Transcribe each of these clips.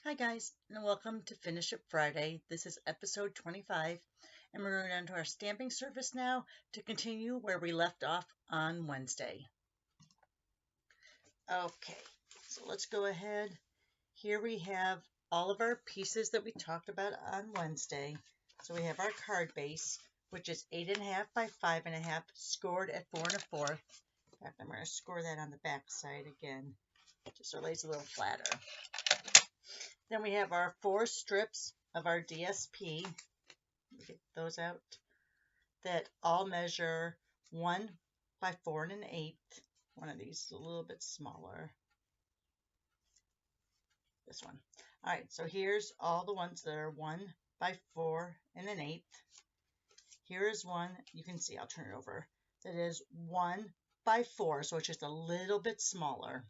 Hi guys, and welcome to Finish It Friday. This is episode 25, and we're going on to our stamping service now to continue where we left off on Wednesday. Okay, so let's go ahead. Here we have all of our pieces that we talked about on Wednesday. So we have our card base, which is 8.5 by 5.5, scored at 4 1/4. In fact, I'm going to score that on the back side again, just so it lays a little flatter. Then we have our 4 strips of our DSP. Get those out. That all measure 1 by 4 1/8. One of these is a little bit smaller. This one. All right, so here's all the ones that are 1 by 4 1/8. Here is one, you can see, I'll turn it over, that is 1 by 4, so it's just a little bit smaller.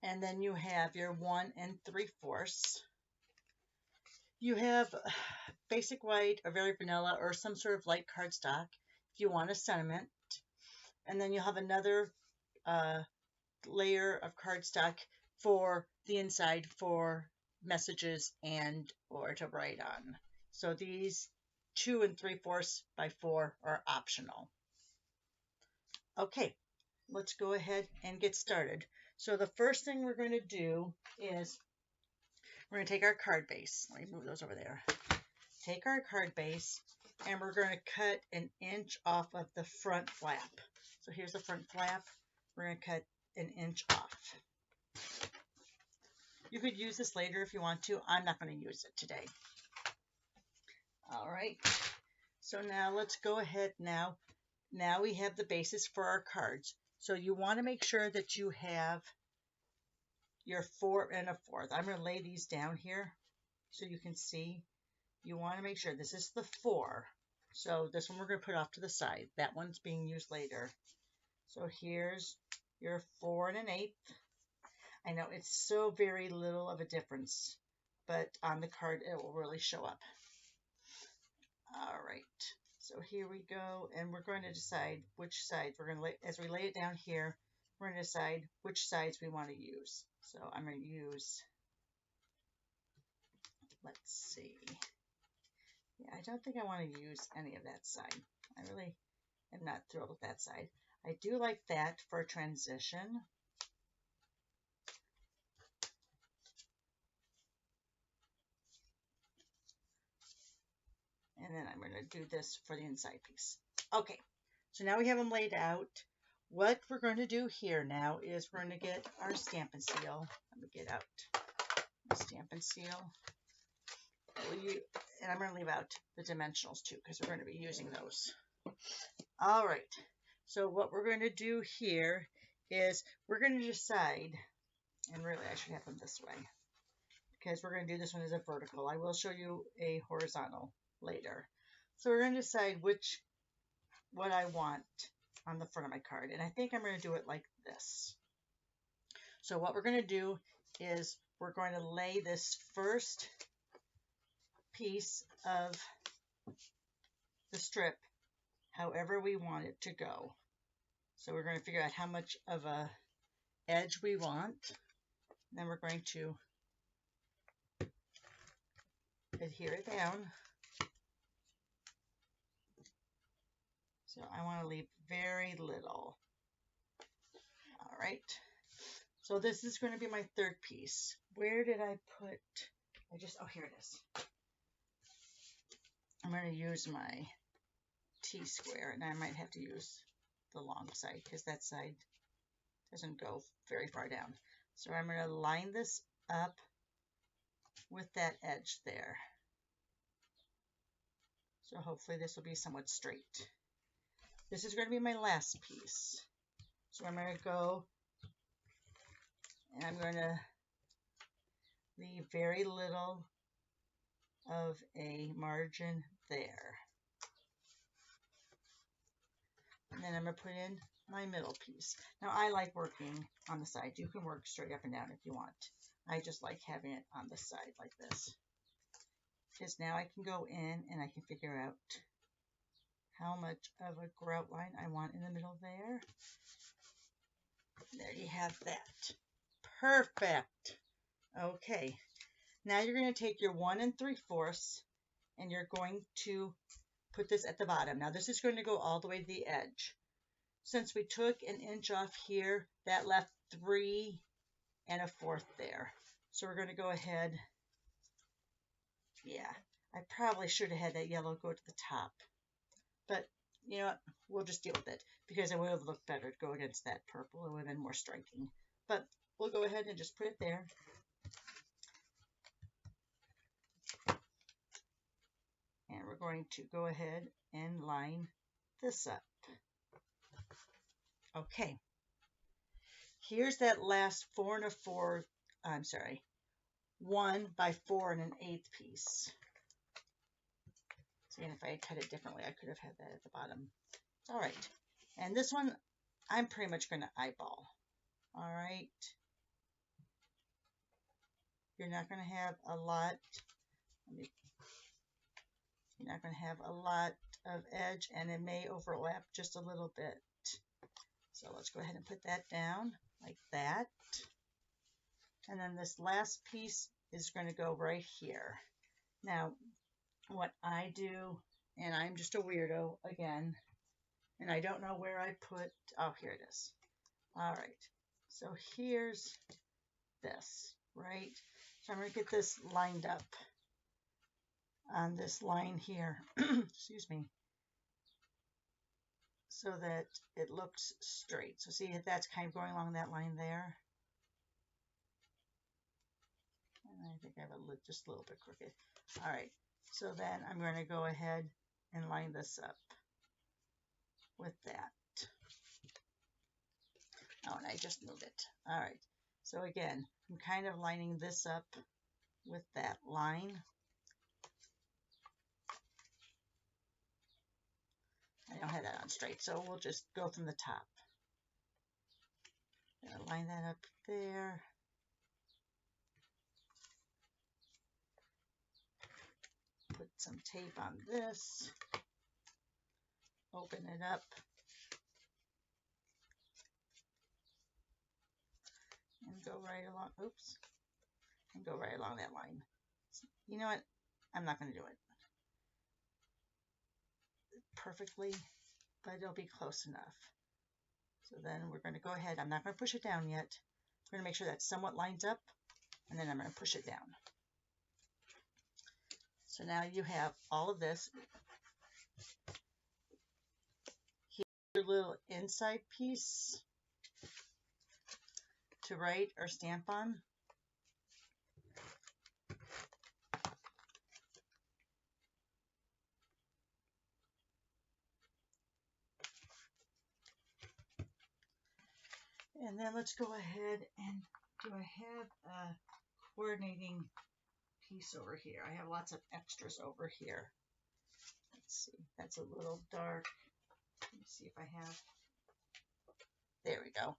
And then you have your 1 3/4. You have basic white or very vanilla or some sort of light cardstock if you want a sentiment. And then you'll have another layer of cardstock for the inside for messages and or to write on. So these 2 3/4 by 4 are optional. Okay, let's go ahead and get started. So the first thing we're going to do is we're going to take our card base. Let me move those over there. Take our card base and we're going to cut 1 inch off of the front flap. So here's the front flap. We're going to cut 1 inch off. You could use this later if you want to. I'm not going to use it today. All right. So now let's go ahead now. Now we have the basis for our cards. So you want to make sure that you have your 4 1/4. I'm going to lay these down here so you can see. You want to make sure this is the 4. So this one we're going to put off to the side. That one's being used later. So here's your 4 1/8. I know it's so very little of a difference, but on the card it will really show up. All right. So here we go, and we're going to decide which sides we're going to lay. As we lay it down here, we're going to decide which sides we want to use. So I'm going to use, let's see. Yeah, I don't think I want to use any of that side. I really am not thrilled with that side. I do like that for a transition. And then I'm going to do this for the inside piece. Okay, so now we have them laid out. What we're going to do here now is we're going to get our Stampin' Seal. Let me get out my Stampin' Seal. And I'm going to leave out the dimensionals too because we're going to be using those. All right, so what we're going to do here is we're going to decide, and really I should have them this way because we're going to do this one as a vertical. I will show you a horizontal later. So we're going to decide what I want on the front of my card, and I think I'm going to do it like this. So what we're going to do is we're going to lay this first piece of the strip however we want it to go. So we're going to figure out how much of a edge we want. Then we're going to adhere it down. So I want to leave very little. All right. So this is going to be my third piece. Where did I put, oh, here it is. I'm going to use my T-square, and I might have to use the long side because that side doesn't go very far down. So I'm going to line this up with that edge there. So hopefully this will be somewhat straight. This is going to be my last piece. So I'm going to go and I'm going to leave very little of a margin there. And then I'm going to put in my middle piece. Now I like working on the side. You can work straight up and down if you want. I just like having it on the side like this. Because now I can go in and I can figure out how much of a grout line I want in the middle there. There you have that. Perfect. Okay, Now you're going to take your 1 3/4 and you're going to put this at the bottom. Now this is going to go all the way to the edge. Since we took an inch off here, that left 3 1/4 there. So we're going to go ahead. Yeah, I probably should have had that yellow go to the top. But you know what? We'll just deal with it because it would have looked better to go against that purple. It would have been more striking. But we'll go ahead and just put it there. And we're going to go ahead and line this up. Okay. Here's that last 4 1/4, I'm sorry, 1 by 4 1/8 piece. See, and if I had cut it differently, I could have had that at the bottom. All right. And this one, I'm pretty much going to eyeball. All right. You're not going to have a lot. You're not going to have a lot of edge, and it may overlap just a little bit. So let's go ahead and put that down like that. And then this last piece is going to go right here. Now, what I do, and I'm just a weirdo again, and I don't know where I put, oh, here it is. All right, so here's this, right? So I'm going to get this lined up on this line here, excuse me, so that it looks straight. So see, that's kind of going along that line there. And I think I have a just a little bit crooked. All right, so then I'm going to go ahead and line this up with that. Oh, and I just moved it. All right, so again, I'm kind of lining this up with that line. I don't have that on straight, so we'll just go from the top. Gonna line that up there. Put some tape on this. Open it up. And go right along, oops, and go right along that line. You know what? I'm not going to do it perfectly, but it'll be close enough. So then we're going to go ahead. I'm not going to push it down yet. We're going to make sure that somewhat lines up, and then I'm going to push it down. So now you have all of this. Here's your little inside piece to write or stamp on. And then let's go ahead and do I have a coordinating piece over here? I have lots of extras over here. Let's see, that's a little dark. Let me see if I have, there we go.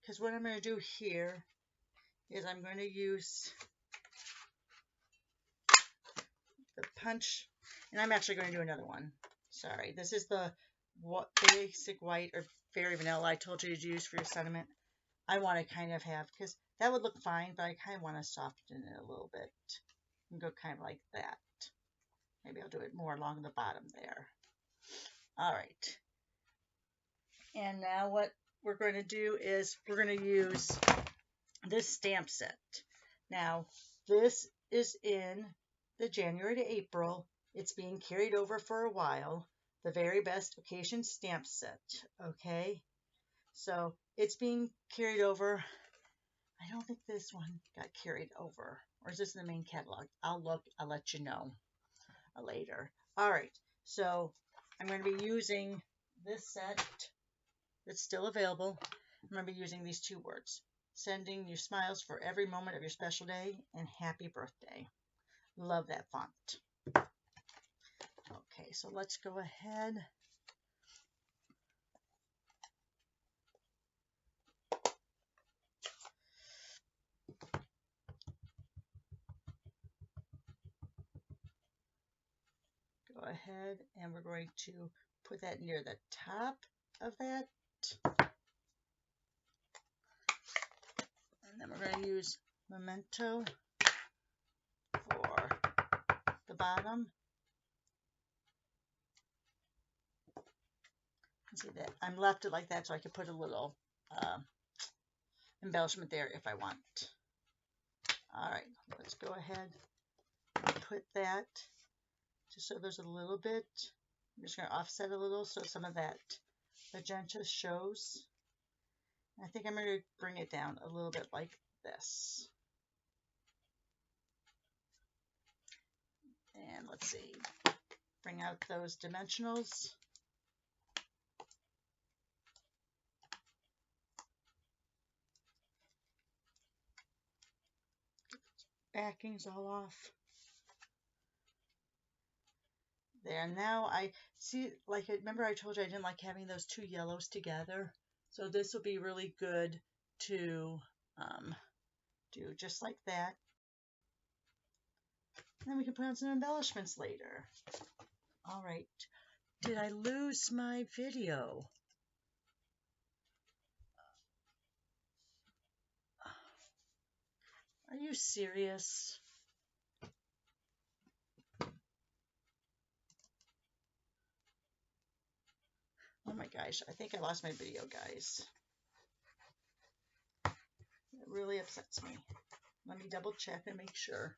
Because what I'm going to do here is I'm going to use the punch, and I'm actually going to do another one. Sorry, this is the basic white or fairy vanilla I told you to use for your sentiment. I want to kind of have, because that would look fine, but I kind of want to soften it a little bit and go kind of like that. Maybe I'll do it more along the bottom there. All right. And now what we're going to do is we're going to use this stamp set. Now, this is in the January to April. It's being carried over for a while. The Very Best Occasion Stamp Set. Okay. So it's being carried over. I don't think this one got carried over. Or is this in the main catalog? I'll look. I'll let you know later. All right. So I'm going to be using this set that's still available. I'm going to be using these two words. Sending you smiles for every moment of your special day and happy birthday. Love that font. Okay, so let's go ahead. Go ahead and we're going to put that near the top of that. And then we're going to use Memento the bottom. See that I'm left it like that so I could put a little embellishment there if I want. All right, let's go ahead and put that just so there's a little bit. I'm just going to offset a little so some of that magenta shows. I think I'm going to bring it down a little bit like this. And let's see, bring out those dimensionals. Backings all off. There, now I see, like, remember I told you I didn't like having those two yellows together? So this will be really good to do just like that. And then we can put on some embellishments later. All right. Did I lose my video? Are you serious? Oh my gosh, I think I lost my video, guys. It really upsets me. Let me double check and make sure.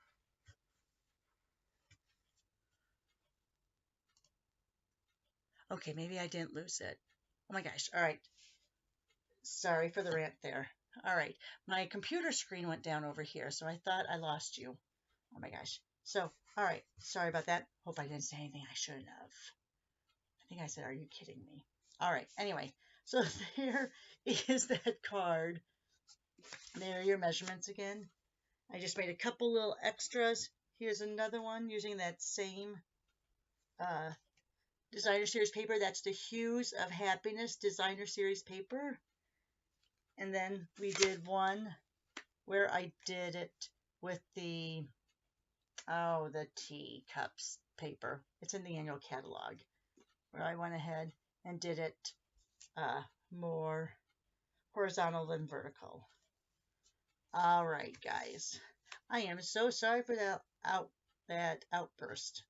Okay, maybe I didn't lose it. Oh my gosh, all right. Sorry for the rant there. All right, my computer screen went down over here, so I thought I lost you. Oh my gosh. So, all right, sorry about that. Hope I didn't say anything I shouldn't have. I think I said, are you kidding me? All right, anyway, so there is that card. There are your measurements again. I just made a couple little extras. Here's another one using that same designer series paper. That's the Hues of Happiness designer series paper. And then we did one where I did it with the teacups paper. It's in the annual catalog where I went ahead and did it more horizontal than vertical. All right, guys. I am so sorry for that outburst.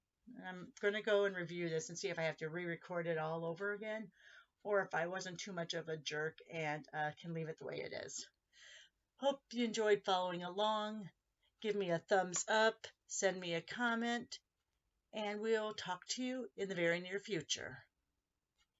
I'm going to go and review this and see if I have to re-record it all over again or if I wasn't too much of a jerk and can leave it the way it is. Hope you enjoyed following along. Give me a thumbs up, send me a comment, and we'll talk to you in the very near future.